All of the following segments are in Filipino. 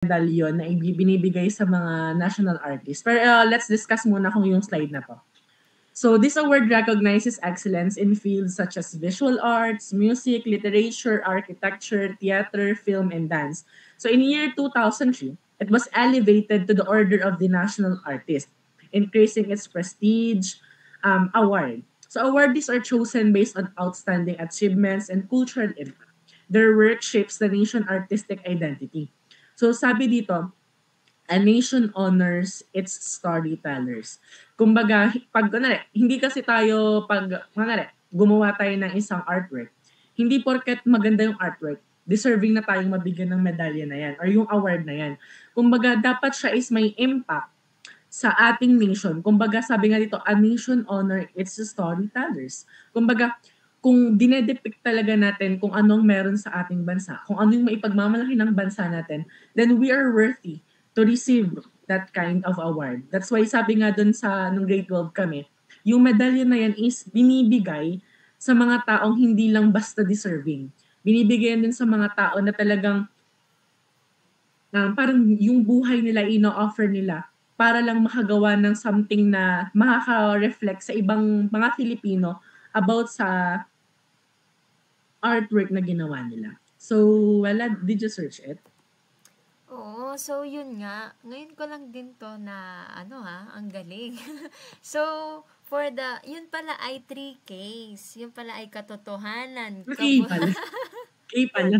medalyon na binibigay sa mga national artists. Pero let's discuss muna kung yung slide na to. So this award recognizes excellence in fields such as visual arts, music, literature, architecture, theater, film, and dance. So in year 2003, it was elevated to the Order of the National Artist, increasing its prestige award. So awardees are chosen based on outstanding achievements and cultural impact. Their work shapes the nation's artistic identity. So sabi dito, a nation honors its storytellers. Kumbaga, pag hindi kasi tayo gumawa tayo ng isang artwork, hindi porket maganda yung artwork, deserving na tayong mabigyan ng medalya na yan or yung award na yan. Kumbaga, dapat siya is may impact sa ating nation. Kumbaga, sabi nga dito, a nation honor its storytellers. Kumbaga, kung dinedepict talaga natin kung anong meron sa ating bansa, kung ano yung maipagmamalaki ng bansa natin, then we are worthy to receive that kind of award. That's why sabi nga dun sa nung grade 12 kami, yung medalya na yan is binibigay sa mga taong hindi lang basta deserving. Binibigay din sa mga tao na talagang parang yung buhay nila, ino-offer nila para lang makagawa ng something na makaka-reflect sa ibang mga Filipino about sa artwork na ginawa nila. So, wala, did you search it? Oo, so yun nga. Ngayon ko lang din to na, ang galing. So, for yun pala ay 3Ks. Yun pala ay katotohanan. K pala. K pala.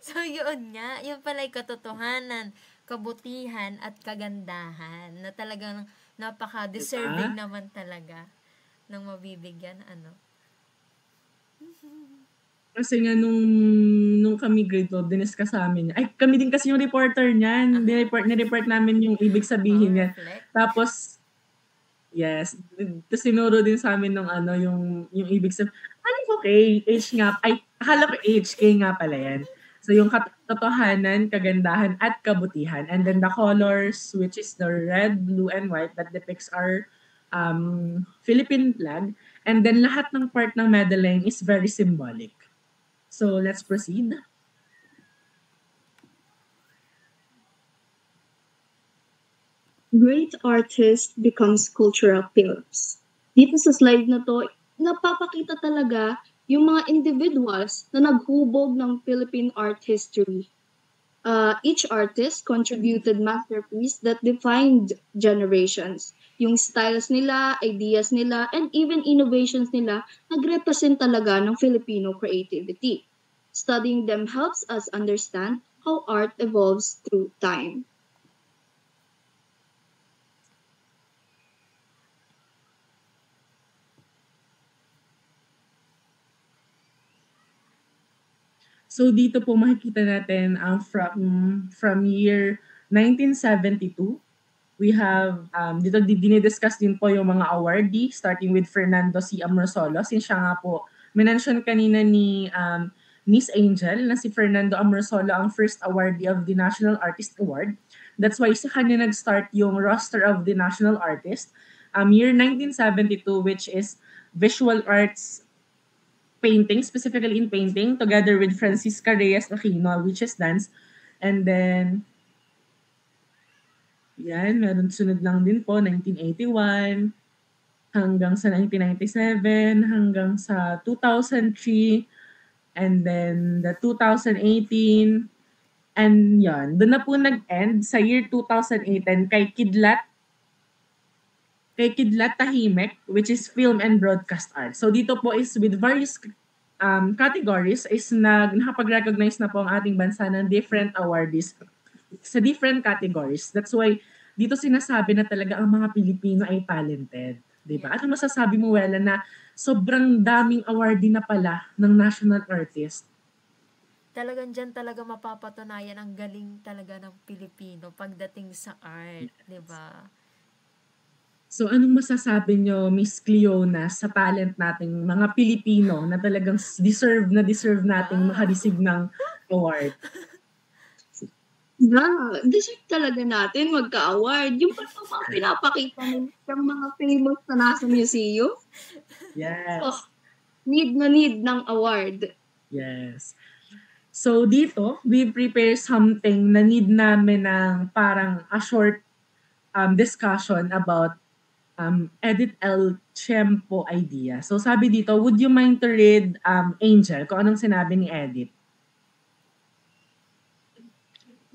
So, yun nga. Yun pala ay katotohanan, kabutihan, at kagandahan. Na talagang napaka-deserving naman talaga ng mabibigyan, Kasi nga nung kami grade 12, diniscuss sa amin. Ay, kami din kasi yung reporter niyan. Nireport namin yung ibig sabihin niya. Tapos, yes. Tapos sinuro din sa amin nung yung ibig sabihin. Ano ko K? H nga. Ay, akala ko H. K nga pala yan. So, yung katotohanan, kagandahan, at kabutihan. And then the colors, which is the red, blue, and white that depicts our Philippine flag. And then lahat ng part ng medallion is very symbolic. So, let's proceed. Great artist becomes cultural pillars. Dito sa slide na to, napapakita talaga yung mga individuals na naghubog ng Philippine art history. Each artist contributed masterpiece that defined generations. Yung styles nila, ideas nila, and even innovations nila nag-represent talaga ng Filipino creativity. Studying them helps us understand how art evolves through time. So dito po makikita natin from year 1972, we have dito dinidiscuss din po yung mga awardee starting with Fernando C. Amorsolo. Since siya nga po mention kanina ni Miss Angel na si Fernando Amorsolo ang first awardee of the National Artist Award. That's why sa kanya nag-start yung roster of the National Artist. Year 1972, which is visual arts painting, specifically in painting, together with Francisca Reyes Aquino, which is dance. And then, yan, meron sunod lang din po, 1981, hanggang sa 1997, hanggang sa 2003, and then the 2018, and yan, doon na po nag-end sa year 2008 kay Kidlat Tahimek, which is film and broadcast art. So dito po is with various categories is nakapag-recognize na po ang ating bansa ng different awardees sa different categories. That's why dito sinasabi na talaga ang mga Pilipino ay talented. Diba? At ano masasabi mo, Wela, na sobrang daming awardee na pala ng national artist? Talagang dyan talaga mapapatunayan ang galing talaga ng Pilipino pagdating sa art, di ba? So anong masasabi nyo, Miss Cleona, sa talent nating mga Pilipino na talagang deserve nating makareceive ng award? Deserve talaga natin magka-award. Yung mga pinapakita ng mga famous na nasa museum. Yes. So, need ng award. Yes. So dito, we prepare something na need namin ng parang a short discussion about Edith L. Tiempo idea. So sabi dito, would you mind to read Angel kung anong sinabi ni Edith?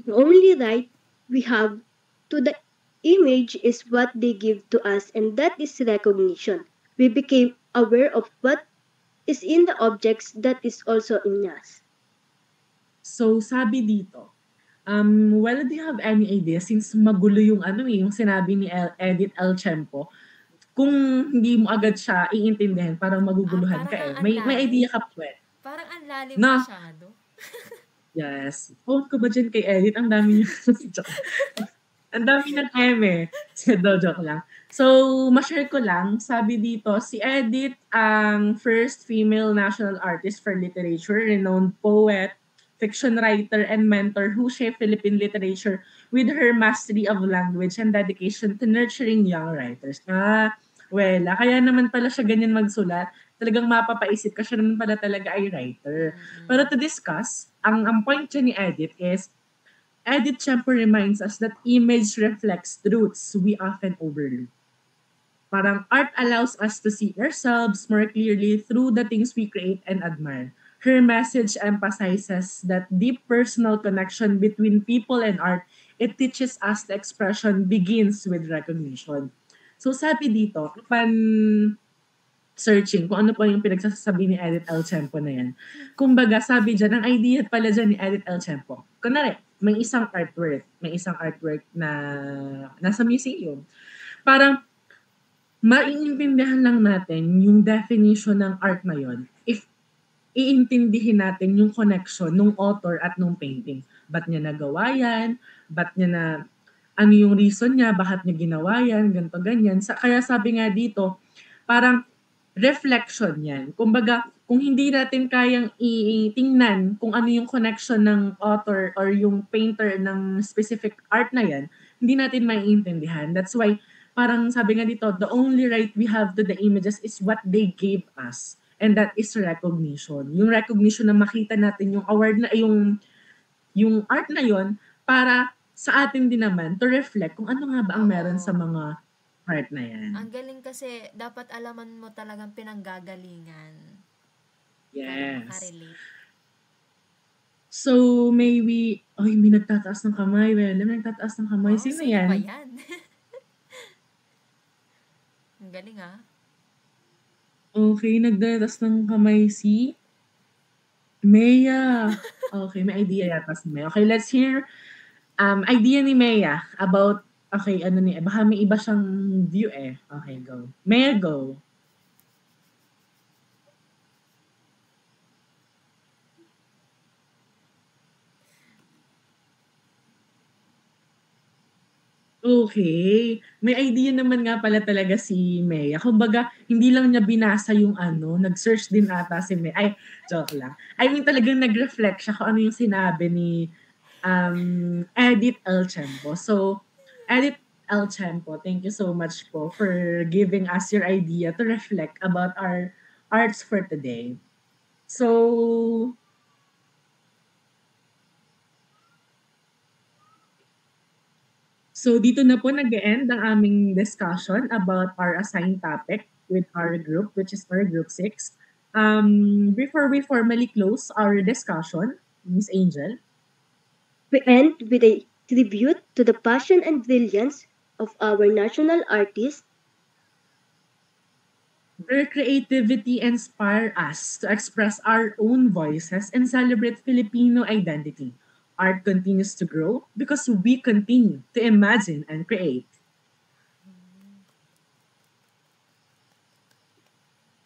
The only right we have to the image is what they give to us, and that is recognition. We became aware of what is in the objects that is also in us. So sabi dito, well, do you have any idea since magulo yung yung sinabi ni Edith L. Tiempo, kung hindi mo agad siya iintindihan, parang maguguluhan parang ka ang May lalim. idea ka po Parang ang lalim Na. masyado. Yes. Quote ko ba dyan kay Edith? Ang dami niya. Ang dami ng joke lang. So, ma-share ko lang. Sabi dito, si Edith ang first female national artist for literature, renowned poet, fiction writer, and mentor who shaped Philippine literature with her mastery of language and dedication to nurturing young writers. Kaya naman pala siya ganyan magsulat. Talagang mapapaisip ka, siya naman pala talaga ay writer. Pero to discuss, ang point dyan ni Edith is, Edith Tiempo reminds us that image reflects truths we often overlook. Parang art allows us to see ourselves more clearly through the things we create and admire. Her message emphasizes that deep personal connection between people and art. It teaches us the expression begins with recognition. So sabi dito, upon searching kung ano pa yung pinagsasabi ni Edith L. Tiempo na yan. Kumbaga, sabi dyan, ang idea pala dyan ni Edith L. Tiempo. Kunwari, may isang artwork na nasa museum. Parang, maiintindihan lang natin yung definition ng art na yon if iintindihin natin yung connection ng author at ng painting. Ba't niya nagawa yan? Ba't niya na, ano yung reason niya? Bakit niya ginawa yan? Ganto, ganyan. Kaya sabi nga dito, parang reflection yan. Kumbaga, kung hindi natin kayang itingnan kung ano yung connection ng author or yung painter ng specific art na yan, hindi natin maiintindihan. That's why, parang sabi nga dito, the only right we have to the images is what they gave us. And that is recognition. Yung recognition na makita natin yung award na, yung art na yon para sa atin din naman to reflect kung ano nga ba ang meron sa mga art na yan. Ang galing kasi dapat alaman mo talagang pinanggagalingan. Para Yes. makarelate. So, may nagtataas ng kamay. May nagtataas ng kamay. Sino yan? Ba yan? Ang galing Okay, nagtataas ng kamay si Mea. Okay, may idea yata si Mea. Okay, let's hear idea ni Mea about baka may iba siyang view Okay, go. Mea, go. Okay. May idea naman nga pala talaga si Mea. Kumbaga, hindi lang niya binasa yung nag-search din ata si Mea. Ay, joke lang. I mean, talagang nag-reflect siya kung ano yung sinabi ni Edith L. Tiempo. So, Edith L. Tiempo, thank you so much po for giving us your idea to reflect about our arts for today. So dito na po nag-end ang aming discussion about our assigned topic with our group, which is our group 6. Before we formally close our discussion, Miss Angel, We end with a tribute to the passion and brilliance of our national artists. their creativity inspire us to express our own voices and celebrate Filipino identity. Art continues to grow because we continue to imagine and create.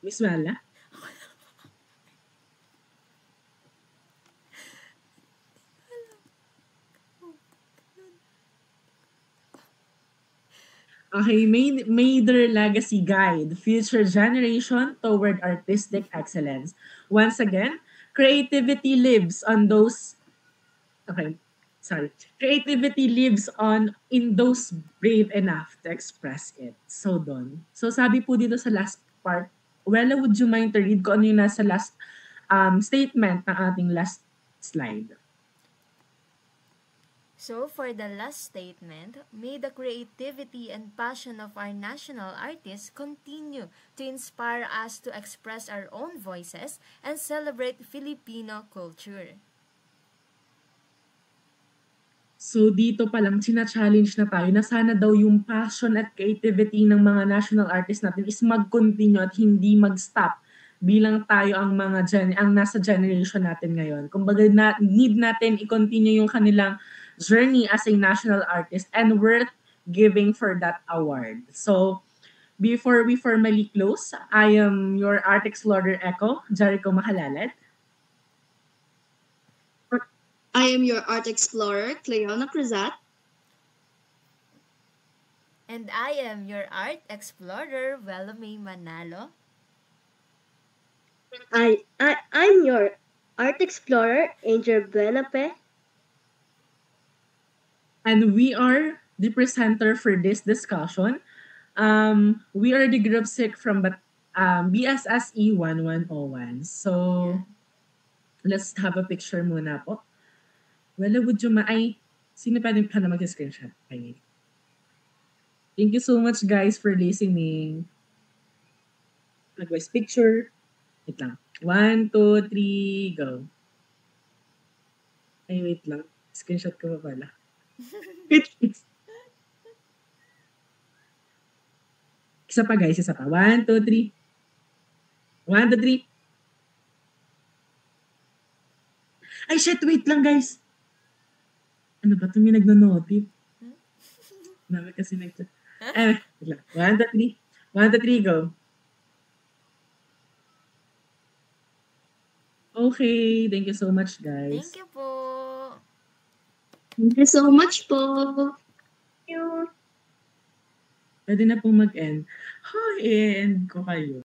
Miss Wala? Okay, may their legacy guide future generation toward artistic excellence. Once again, creativity lives on those Creativity lives on in those brave enough to express it. So sabi po dito sa last part, Wella, would you mind to read kung ano yung nasa last statement ng ating last slide. So, for the last statement, may the creativity and passion of our national artists continue to inspire us to express our own voices and celebrate Filipino culture. So dito pa lang challenge na tayo na sana daw yung passion at creativity ng mga national artists natin is mag-continue at hindi mag-stop bilang tayo ang ang nasa generation natin ngayon. Kumbaga need natin i-continue yung kanilang journey as a national artist and worth giving for that award. So before we formally close, I am your art explorer Echo, Jericho Mahalalet. I am your art explorer, Cleona Cruzat. And I am your art explorer, Welame Manalo. I'm your art explorer, Angel Buenape. And we are the presenter for this discussion. We are the group sick from BSSE 1101. So, let's have a picture muna po. Wala, would you sino pwede pa na mag-screenshot? Okay. Thank you so much guys for listening. Mag-voice picture. Wait lang. 1, 2, 3, go. Ay, wait lang. Screenshot ko pa pala. Isa pa guys, isa pa. 1, 2, 3. 1, 2, 3. Ay, shit, wait lang guys. Ano ba ito? May nagno-notif. Dami kasi wait lang. 1, 2, 3. 1, 2, 3, go. Okay, thank you so much guys. Thank you po. Thank you so much po. You. Pwede na pong mag-end. Hi, end ko kayo.